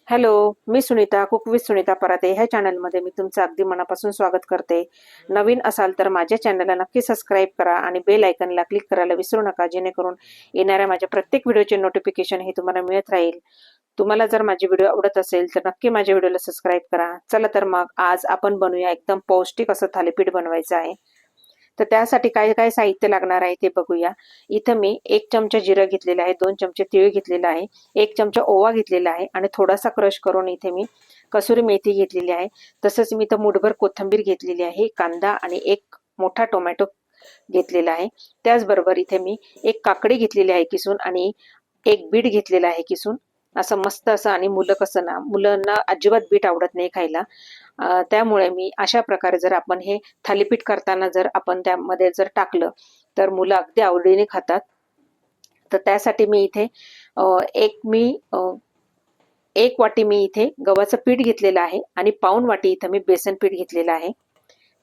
Hello, मी Sunita cook with Sunita Parate ह्या चॅनलमध्ये मी तुमचं अगदी मनापासून स्वागत करते. नवीन असाल तर माझ्या चॅनलला नक्की सबस्क्राईब करा आणि बेल आयकनला क्लिक करायला विसरू नका, जेणेकरून येणाऱ्या माझ्या प्रत्येक व्हिडिओचे नोटिफिकेशन हे तुम्हाला मिळत राहील. तुम्हाला जर माझे व्हिडिओ आवडत असेल तर नक्की माझ्या व्हिडिओला सबस्क्राईब करा. चला तर मग आज आपण बनवूया एकदम पौष्टिक असं थालीपीठ बनवायचं आहे. तर त्यासाठी काय काय साहित्य लागणार आहे ते बघूया. इथं मी 1 चमचा जिरं घेतलेलं आहे, 2 चमचे तीळ घेतलेला आहे, 1 चमचा ओवा घेतलेला आहे आणि थोडासा क्रश करून इथे मी कसुरी मेथी घेतलेली आहे. तसंच मी इथं मूठभर कोथिंबीर घेतलेली आहे, कांदा आणि 1 मोठा टोमॅटो घेतलेला आहे. त्याचबरोबर इथे मी 1 काकडी घेतलेली आहे किसून आणि 1 बीट घेतलेला आहे किसून. असं मस्त असं, आणि मुलांना अजिबात बीट आवडत नाही खायला. त्यामुळे मी अशा प्रकारे जर आपण हे थालीपीठ करताना जर आपण त्यामध्ये जर टाकलं तर मुलं अगदी आवडीने खातात. तर त्यासाठी मी इथे एक वाटी मी इथे गव्हाचं पीठ घेतलेलं आहे आणि पाऊण वाटी इथं मी बेसन पीठ घेतलेलं आहे.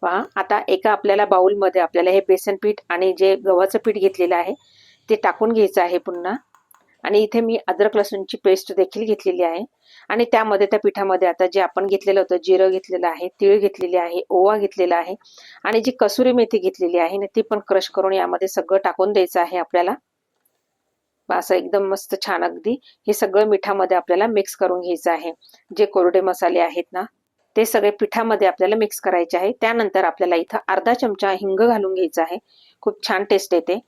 पहा, आता एका आपल्याला बाउलमध्ये आपल्याला हे बेसन पीठ आणि जे गव्हाचं पीठ घेतलेलं आहे ते टाकून घ्यायचं आहे पुन्हा. आणि इथे मी अद्रक लसूणची पेस्ट देखील घेतलेली आहे. आणि त्यामध्ये त्या पिठामध्ये आता जे आपण घेतलेलं होतं, जिरं घेतलेलं आहे, तीळ घेतलेली आहे, ओवा घेतलेला आहे आणि जी कसुरी मेथी घेतलेली आहे ना ती पण क्रश करून यामध्ये सगळं टाकून द्यायचं आहे आपल्याला. असं एकदम मस्त छान अगदी हे सगळं मिठामध्ये आपल्याला मिक्स करून घ्यायचं आहे. जे कोरडे मसाले आहेत ना ते सगळे पिठामध्ये आपल्याला मिक्स करायचे आहे. त्यानंतर आपल्याला इथं अर्धा चमचा हिंग घालून घ्यायचा आहे, खूप छान टेस्ट येते.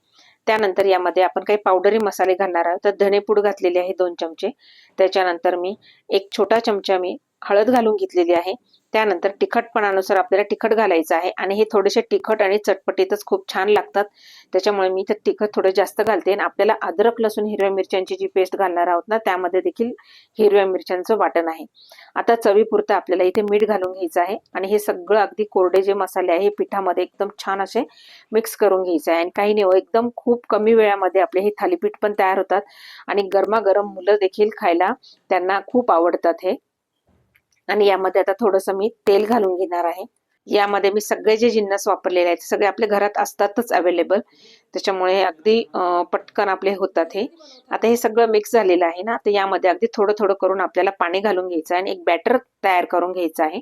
त्यानंतर यामध्ये आपण काही पावडरी मसाले घालणार आहोत. तर धनेपूड घातलेली आहे 2 चमचे. त्याच्यानंतर मी 1 छोटा चमचा मी हळद घालून घेतलेली आहे. त्यानंतर तिखटपणानुसार आपल्याला तिखट घालायचं आहे आणि हे थोडेसे तिखट आणि चटपटीतच खूप छान लागतात. त्याच्यामुळे मी इथं तिखट थोडं जास्त घालते आणि आपल्याला अद्रक लसूण हिरव्या मिरच्यांची जी पेस्ट घालणार आहोत ना त्यामध्ये देखील हिरव्या मिरच्यांचं वाटण आहे. आता चवीपुरतं आपल्याला इथे मीठ घालून घ्यायचं आहे आणि हे सगळं अगदी कोरडे जे मसाले आहे पिठामध्ये एकदम छान असे मिक्स करून घ्यायचं आहे. आणि काही नाही, एकदम खूप कमी वेळामध्ये आपले हे थालीपीठ पण तयार होतात आणि गरमागरम मुलं देखील खायला त्यांना खूप आवडतात हे. आणि यामध्ये आता थोडंसं मी तेल घालून घेणार आहे. यामध्ये मी सगळे जे जिन्नस वापरलेले आहेत सगळे आपल्या घरात असतातच अवेलेबल, त्याच्यामुळे हे अगदी पटकन आपले होतात हे. आता हे सगळं मिक्स झालेलं आहे ना, तर यामध्ये अगदी थोडं थोडं करून आपल्याला पाणी घालून घ्यायचं आहे आणि एक बॅटर तयार करून घ्यायचं आहे.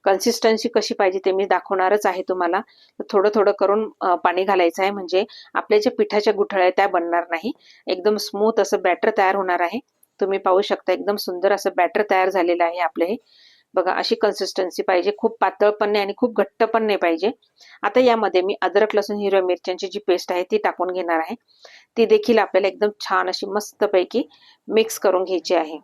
कन्सिस्टन्सी कशी पाहिजे ते मी दाखवणारच आहे तुम्हाला. तर थोडं थोडं करून पाणी घालायचं आहे, म्हणजे आपल्या ज्या पिठाच्या गुठळ्या त्या बनणार नाही, एकदम स्मूथ असं बॅटर तयार होणार आहे. तुम्ही पाहू शकता एकदम सुंदर असं बॅटर तयार झालेलं आहे आपले हे. बघा, अशी कन्सिस्टन्सी पाहिजे, खूप पातळ पण नाही आणि खूप घट्ट पण नाही पाहिजे. आता यामध्ये मी अद्रक लसूण हिरव्या मिरच्यांची जी पेस्ट आहे ती टाकून घेणार आहे. ती देखील आपल्याला एकदम छान अशी मस्तपैकी मिक्स करून घ्यायची आहे.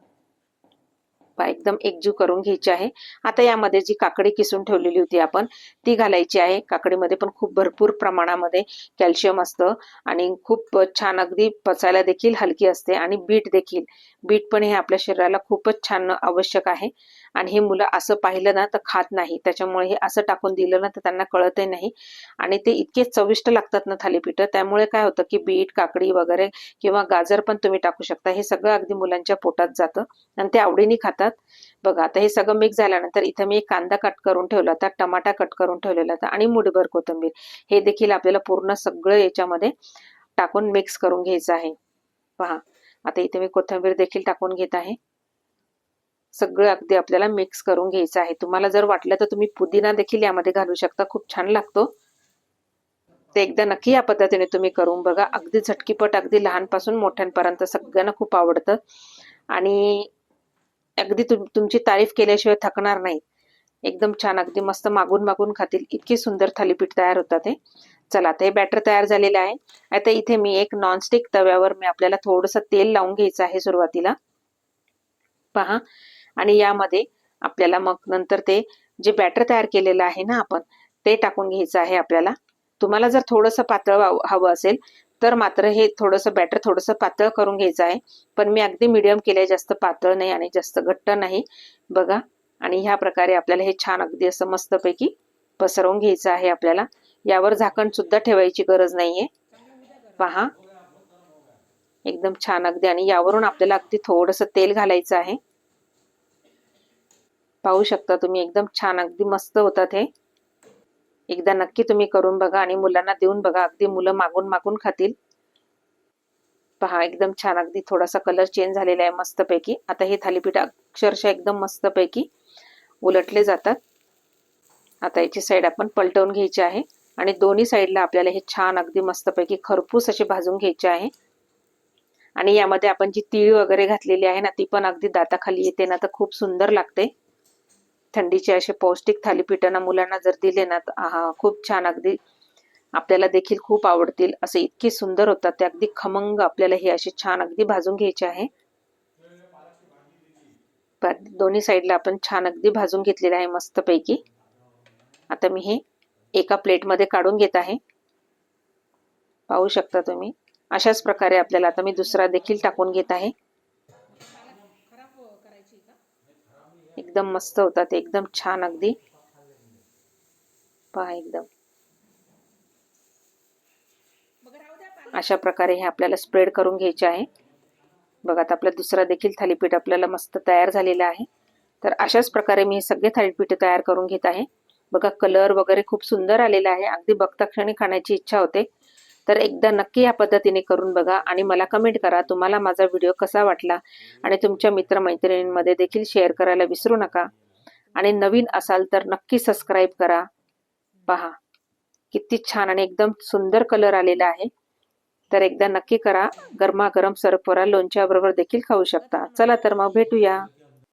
एकदम एकजीव करून घ्यायची आहे. आता यामध्ये जी काकडी किसून ठेवलेली होती आपण ती घालायची आहे. काकडीमध्ये पण खूप भरपूर प्रमाणामध्ये कॅल्शियम असतं आणि खूप छान अगदी पचायला देखील हलकी असते. आणि बीट पण हे आपल्या शरीराला खूपच छान आवश्यक आहे. आणि हे मुलं असं पाहिलं ना तर खात नाही, त्याच्यामुळे हे असं टाकून दिलं ना तर त्यांना कळतही नाही. आणि ते इतके चविष्ट लागतात ना थालीपीठ, त्यामुळे काय होतं की बीट, काकडी वगैरे किंवा गाजर पण तुम्ही टाकू शकता. हे सगळं अगदी मुलांच्या पोटात जातं आणि ते आवडीने खातात. बघा, आता हे सगळं मिक्स झाल्यानंतर इथं मी एक कांदा कट करून ठेवला होता, टमाटा कट करून ठेवलेला होता आणि मूठभर कोथिंबीर, हे देखील आपल्याला पूर्ण सगळं याच्यामध्ये टाकून मिक्स करून घ्यायचं आहे. पहा, आता इथे मी कोथिंबीर देखील टाकून घेत आहे. सगळं अगदी आपल्याला मिक्स करून घ्यायचं आहे. तुम्हाला जर वाटलं तर तुम्ही पुदिना देखील यामध्ये घालू शकता, खूप छान लागतो. ते एकदा नक्की या पद्धतीने तुम्ही करून बघा, अगदी झटकीपट, अगदी लहानपासून मोठ्यांपर्यंत सगळ्यांना खूप आवडतं आणि अगदी तुमची तारीफ केल्याशिवाय थकणार नाही. एकदम छान, अगदी मस्त मागून मागून खातील इतकी सुंदर थालीपीठ तयार होतात हे. चला, आता हे बॅटर तयार झालेलं आहे. आता इथे मी एक नॉनस्टिक तव्यावर मी आपल्याला थोडंसं तेल लावून घ्यायचं आहे सुरुवातीला, पहा. आणि यामध्ये आपल्याला मग नंतर ते जे बॅटर तयार केलेलं आहे ना आपण ते टाकून घ्यायचं आहे आपल्याला. तुम्हाला जर थोडंसं पातळ हवं असेल तर मात्र हे थोडंसं बॅटर थोडंसं पातळ करून घ्यायचं आहे, पण मी अगदी मीडियम केलंय, जास्त पातळ नाही आणि जास्त घट्ट नाही. बघा, आणि ह्या प्रकारे आपल्याला हे छान अगदी असं मस्तपैकी पसरवून घ्यायचं आहे आपल्याला. यावर झाकण सुद्धा ठेवायची गरज नाहीये, पहा. एकदम छान अगदी, आणि यावरून आपल्याला अगदी थोडंसं तेल घालायचं आहे. पाहू शकता तुम्ही, एकदम छान अगदी मस्त होतात हे. एकदा नक्की तुम्ही करून बघा आणि मुलांना देऊन बघा, अगदी मुलं मागून मागून खातील. पहा एकदम छान, अगदी थोडासा कलर चेंज झालेला आहे मस्तपैकी. आता हे थालीपीठ अक्षरशः एकदम मस्तपैकी उलटले जातात. आता याची साईड आपण पलटवून घ्यायची आहे आणि दोन्ही साईडला आपल्याला हे छान अगदी मस्तपैकी खरपूस असे भाजून घ्यायचे आहे. आणि यामध्ये आपण जी तीळ वगैरे घातलेली आहे ना, ती पण अगदी दाताखाली येते ना, तर खूप सुंदर लागते. थंडीचे असे पौष्टिक थालीपीठांना मुलांना जर दिले ना, तर खूप छान, अगदी आपल्याला देखील खूप आवडतील. असे इतके सुंदर होतात ते, अगदी खमंग. आपल्याला हे असे छान अगदी भाजून घ्यायचे आहे. दोन्ही साईडला आपण छान अगदी भाजून घेतलेले आहे मस्तपैकी. आता मी हे एका प्लेटमध्ये काढून घेत आहे. पाहू शकता तुम्ही. अशाच प्रकारे आपल्याला आता मी दुसरा देखील टाकून घेत आहे. एकदम मस्त होतात, एकदम छान अगदी. पहा एकदम अशा प्रकारे हे आपल्याला स्प्रेड करून घ्यायचे आहे. बघा आता आपला दुसरा देखील थालीपीठ आपल्याला मस्त तयार झालेला आहे. तर अशाच प्रकारे मी हे सगळे थालीपीठ तयार करून घेत आहे. बघा कलर वगैरे खूप सुंदर आलेला आहे, अगदी बघता क्षणी खाण्याची इच्छा होते. तर एकदा नक्की या पद्धतीने करून बघा आणि मला कमेंट करा तुम्हाला माझा व्हिडिओ कसा वाटला. आणि तुमच्या मित्रमैत्रिणींमध्ये देखील शेअर करायला विसरू नका. आणि नवीन असाल तर नक्की सबस्क्राईब करा. पहा किती छान आणि एकदम सुंदर कलर आलेला आहे. तर एकदा नक्की करा. गरमागरम सर्व्ह करा, लोणच्याबरोबर देखील खाऊ शकता. चला तर मग भेटूया.